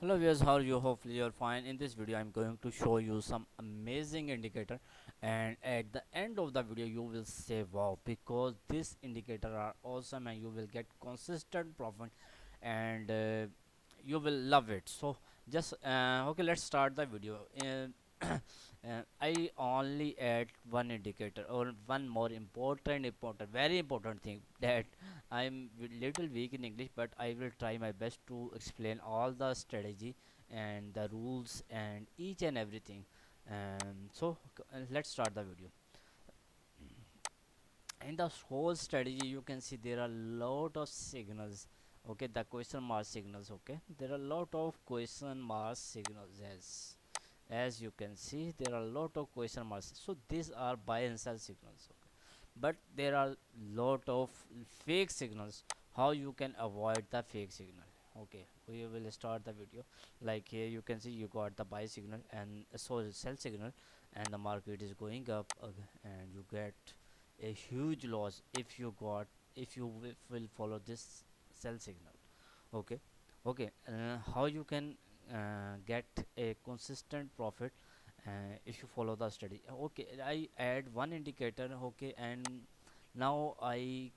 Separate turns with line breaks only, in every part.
Hello viewers, how are you? Hopefully you're fine. In this video I'm going to show you some amazing indicator, and at the end of the video you will say wow, because this indicator are awesome and you will get consistent profit, and you will love it. So just okay, let's start the video. I only add one indicator or one more important, very important thing that I'm little weak in English, but I will try my best to explain all the strategy and the rules and each and everything. Let's start the video. In the whole strategy, you can see there are lot of signals. Okay, the question mark signals. Okay, there are lot of question mark signals as you can see there are a lot of question marks, so these are buy and sell signals. Okay, but there are lot of fake signals. How you can avoid the fake signal? Okay, we will start the video. Like here you can see you got the buy signal and sell signal, and the market is going up, and you get a huge loss if you will follow this sell signal. Okay, okay, how you can get a consistent profit if you follow the study. Okay, I add one indicator. Okay, and now I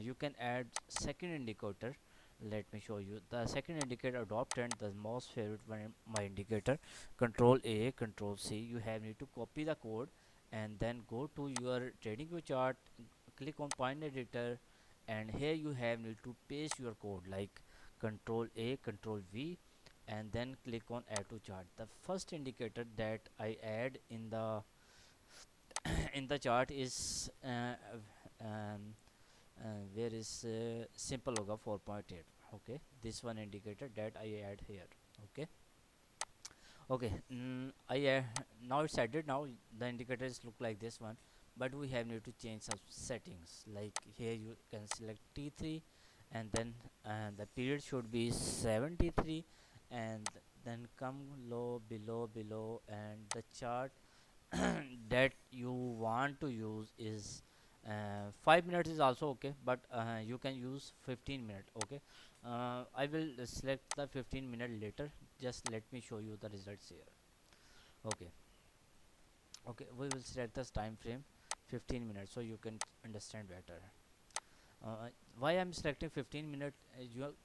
you can add second indicator. Let me show you the second indicator. Adopt and the most favorite one, my indicator. Control A, Control C. You have need to copy the code and then go to your trading view chart, click on point editor, and here you have need to paste your code like Control A, Control V, and then click on add to chart. The first indicator that I add in the in the chart is um, where is simple logo 4.8. Okay, this one indicator that I add here. Okay, okay, now it's added. Now the indicators look like this one, but we have need to change some settings. Like here you can select T3, and then the period should be 73, and then come low below, and the chart that you want to use is 5 minutes is also okay, but you can use 15 minute. Okay, I will select the 15-minute later. Just let me show you the results here. Okay, okay, we will select this time frame 15 minutes so you can understand better. Why I'm selecting 15 minute?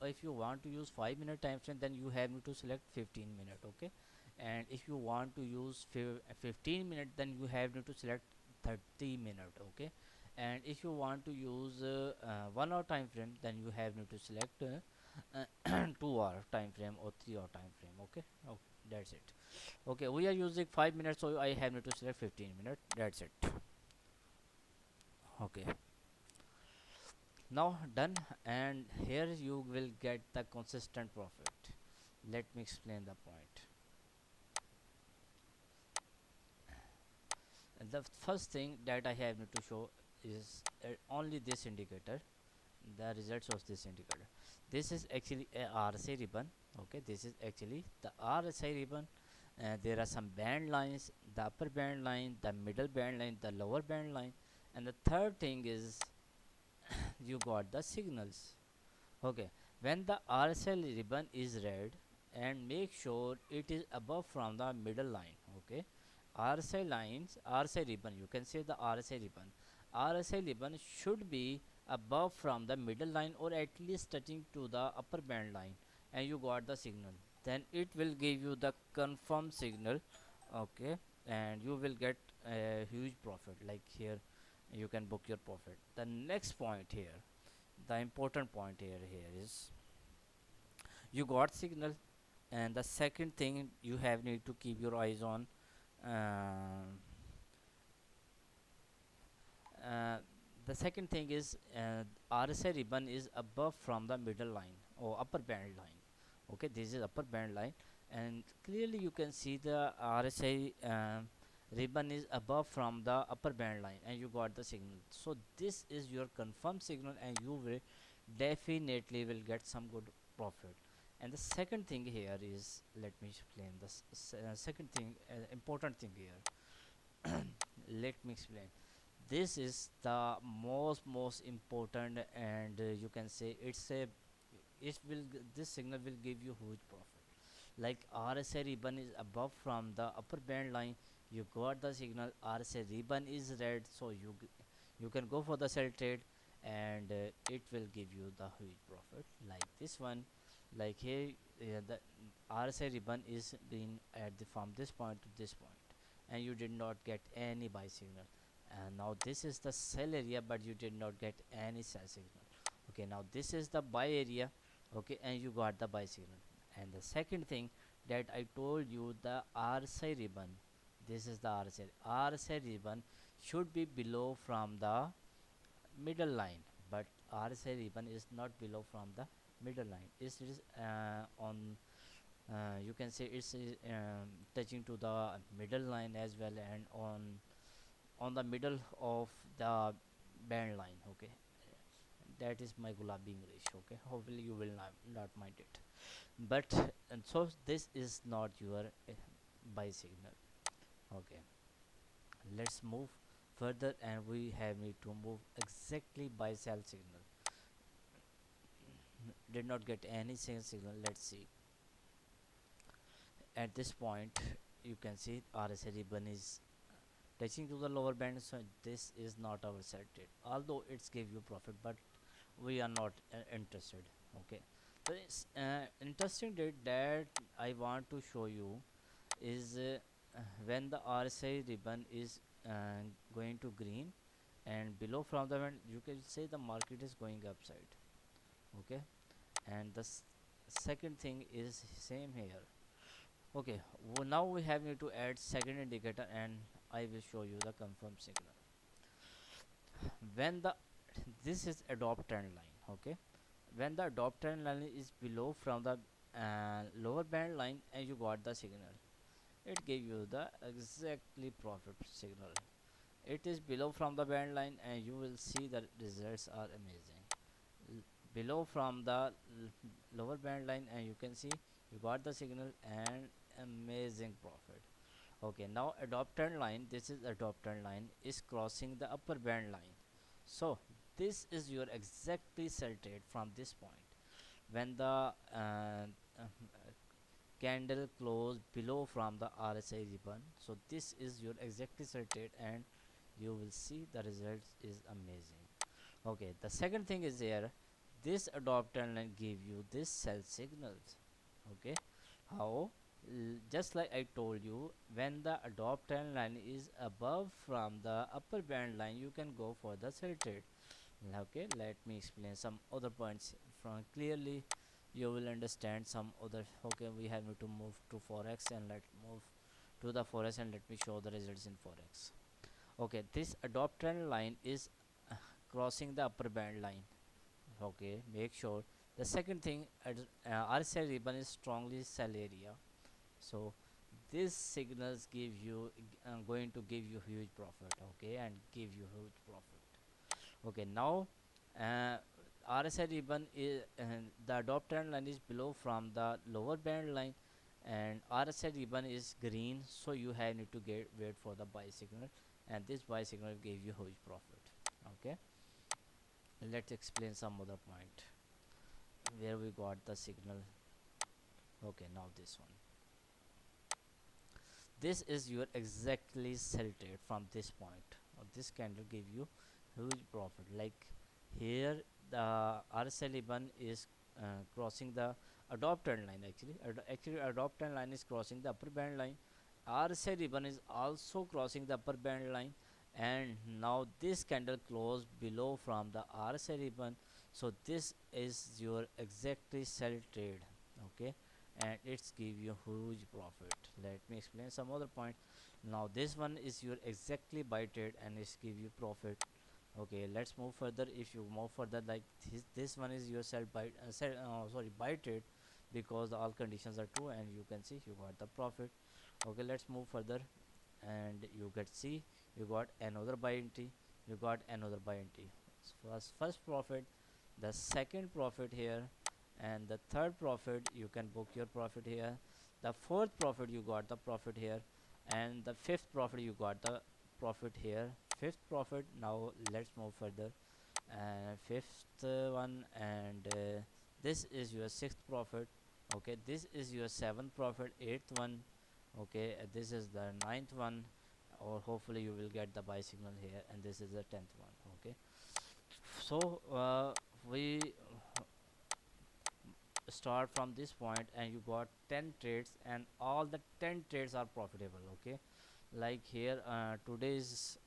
If you want to use 5 minute time frame, then you have to select 15 minute. Okay, and if you want to use 15 minute, then you have to select 30 minute. Okay, and if you want to use 1 hour time frame, then you have to select 2 hour time frame or 3 hour time frame. Okay, okay, that's it. Okay, we are using 5 minutes, so I have to select 15 minute. That's it. Okay, now done, and here you will get the consistent profit. Let me explain the point. And the first thing that I have to show is only this indicator, the results of this indicator. This is actually a RSI ribbon. Okay, this is actually the RSI ribbon. There are some band lines, the upper band line, the middle band line, the lower band line, and the third thing is you got the signals. Okay, when the RSL ribbon is red, and make sure it is above from the middle line. Okay, RSI lines, RSI ribbon, you can say the RSI ribbon. RSI ribbon should be above from the middle line or at least touching to the upper band line, and you got the signal. Then it will give you the confirm signal. Okay, and you will get a huge profit. Like here, you can book your profit. The next point here, the important point here is you got signal, and the second thing you have need to keep your eyes on, uh, uh, the second thing is RSI ribbon is above from the middle line or upper band line. Okay, this is upper band line, and clearly you can see the RSI ribbon is above from the upper band line, and you got the signal. So this is your confirmed signal, and you will definitely will get some good profit. And the second thing here is, let me explain this second thing, important thing here. Let me explain. This is the most important, and you can say it's a, this signal will give you huge profit. like RSI ribbon is above from the upper band line, you got the signal RSI ribbon is red, so you can go for the sell trade, and it will give you the huge profit like this one. Like here, the RSI ribbon is being at the from this point to this point, and you did not get any buy signal. And now this is the sell area, but you did not get any sell signal. Okay, now this is the buy area. Okay, and you got the buy signal. And the second thing that I told you, the RSI ribbon, this is the RSI ribbon should be below from the middle line, but RSI ribbon is not below from the middle line. It is on you can say it's touching to the middle line as well, and on the middle of the band line. Okay, that is my gulabi English. Okay, hopefully you will not mind it. But and so this is not your buy signal. Okay, let's move further, and we have need to move exactly buy sell signal. Did not get any single signal. Let's see. At this point you can see RSI ribbon is touching to the lower band, so this is not our set rate, although it's give you profit, but we are not interested. Okay, so it's interesting date that I want to show you is when the RSI ribbon is going to green, and below from the band you can say the market is going upside. Okay, and the second thing is same here. Okay, now we have need to add second indicator, and I will show you the confirm signal. When the this is adopt trend line. Okay, when the adopt trend line is below from the lower band line and you got the signal, it gave you the exactly profit signal. It is below from the band line, and you will see the results are amazing. Below from the lower band line, and you can see you got the signal and amazing profit. Okay, now adopt trend line, this is adopt trend line is crossing the upper band line, so this is your exactly sell trade from this point. When the candle close below from the RSI ribbon, so this is your exactly sell trade, and you will see the results is amazing. Okay, the second thing is here, this adopt trend line give you this sell signals. Okay, how? Just like I told you, when the adopt trend line is above from the upper band line, you can go for the sell trade. Okay, let me explain some other points from clearly. You will understand some other. Okay, we have to move to forex, and let move to the forex, and let me show the results in forex. Okay, this adopt trend line is crossing the upper band line. Okay, make sure. The second thing, RSI ribbon is strongly sell area, so these signals give you going to give you huge profit. Okay, and give you huge profit. Okay, now uh, RSI ribbon is the adopt trend line is below from the lower band line, and RSI ribbon is green, so you have need to get wait for the buy signal, and this buy signal gave you huge profit. Okay, let's explain some other point where we got the signal. Okay, now this one, this is your exactly sell trade from this point. This candle give you huge profit. Like here the RSI ribbon is crossing the adopt trend line. Actually adopt trend line is crossing the upper band line. RSI ribbon is also crossing the upper band line, and now this candle closed below from the RSI ribbon, so this is your exactly sell trade. Okay, and it's give you huge profit. Let me explain some other point. Now this one is your exactly buy trade, and it's give you profit. Okay, let's move further. If you move further, like this one is your sorry, buy trade, because all conditions are true, and you can see you got the profit. Okay, let's move further, and you get see you got another buy entry, you got another buy entry. First profit, the second profit here, and the third profit you can book your profit here. The fourth profit you got the profit here, and the fifth profit you got the profit here. Fifth profit. Now let's move further, and fifth one, and this is your sixth profit. Okay, this is your seventh profit, eighth one. Okay, this is the ninth one, or hopefully you will get the buy signal here, and this is the 10th one. Okay, so we start from this point, and you got 10 trades, and all the 10 trades are profitable. Okay, like here today is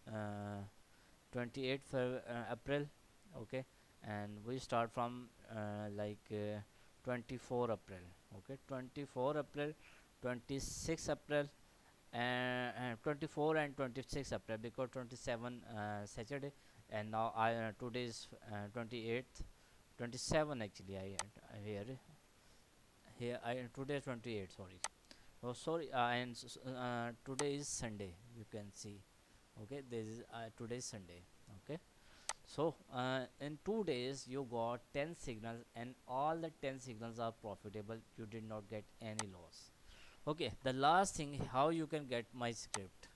28th April. Okay, and we start from 24 April. Okay, 24 April, 26 April, and 24 and 26 April, because 27 Saturday, and now I today is 28th, 27 actually. I here I today is 28, sorry. Oh, sorry, today is Sunday, you can see. Okay, this is today is Sunday. Okay, so in 2 days you got 10 signals, and all the 10 signals are profitable. You did not get any loss. Okay, the last thing, how you can get my script.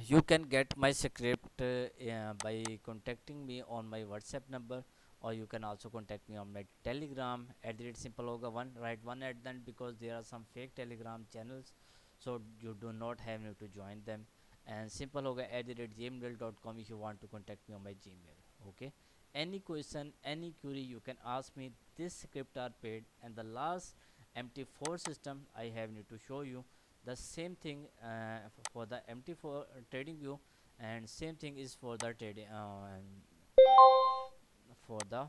You can get my script by contacting me on my WhatsApp number, or you can also contact me on my Telegram at the rate simple hoga one. Write one at the end, because there are some fake Telegram channels, so you do not have need to join them. And simple hoga at the rate gmail.com if you want to contact me on my Gmail. Okay. Any question, any query, you can ask me. This script are paid, and the last MT4 system I have need to show you. The same thing for the MT4 trading view, and same thing is for the trading for the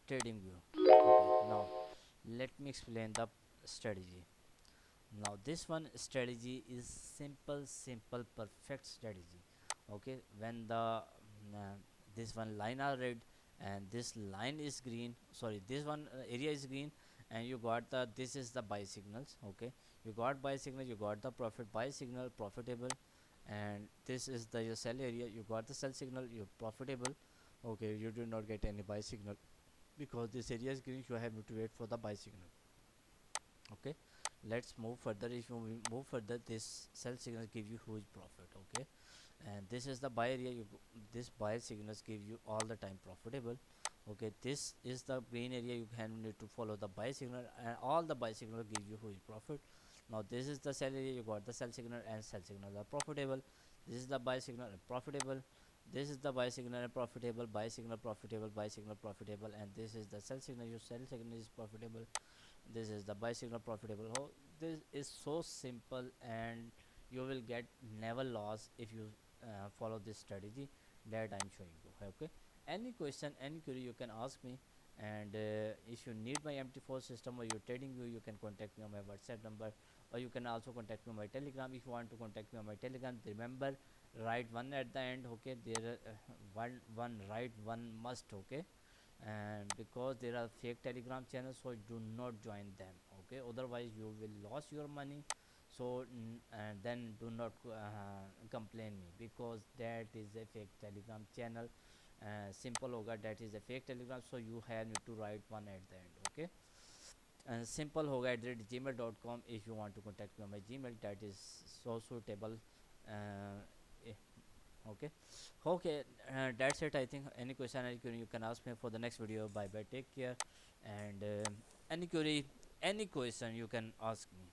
trading view. Okay, now let me explain the strategy. Now this one strategy is simple perfect strategy. Okay, when the this one line are red, and this line is green, sorry, this one area is green, and you got the, this is the buy signals. Okay, you got buy signal, you got the profit, buy signal profitable, and this is the your sell area, you got the sell signal, you profitable. Okay, you do not get any buy signal, because this area is green, you have to wait for the buy signal. Okay, let's move further. If you move further, this sell signal give you huge profit. Okay, and this is the buy area, this buy signals give you all the time profitable. Okay, this is the green area, you can need to follow the buy signal, and all the buy signal give you huge profit. Now this is the sell area, you got the sell signal, and sell signal are profitable. This is the buy signal and profitable. This is the buy signal and profitable, buy signal profitable, buy signal profitable, and this is the sell signal, your sell signal is profitable. This is the buy signal profitable. Oh, this is so simple, and you will get never loss if you follow this strategy that I'm showing you. Okay, any question, any query, you can ask me. And if you need my MT4 system or your trading view, you can contact me on my WhatsApp number, or you can also contact me on my Telegram. If you want to contact me on my Telegram, remember, write one at the end. Okay, there one write one must. Okay, and because there are fake Telegram channels, so do not join them. Okay, otherwise you will lose your money. So and then do not complain me, because that is a fake Telegram channel. Simple hoga, that is a fake Telegram, so you have need to write one at the end. Okay, and simple hoga at gmail.com if you want to contact me on my Gmail, that is so suitable. uh, eh, okay, okay, that's it. I think any question, any query, you can ask me for the next video. Bye bye, take care. And any query, any question, you can ask me.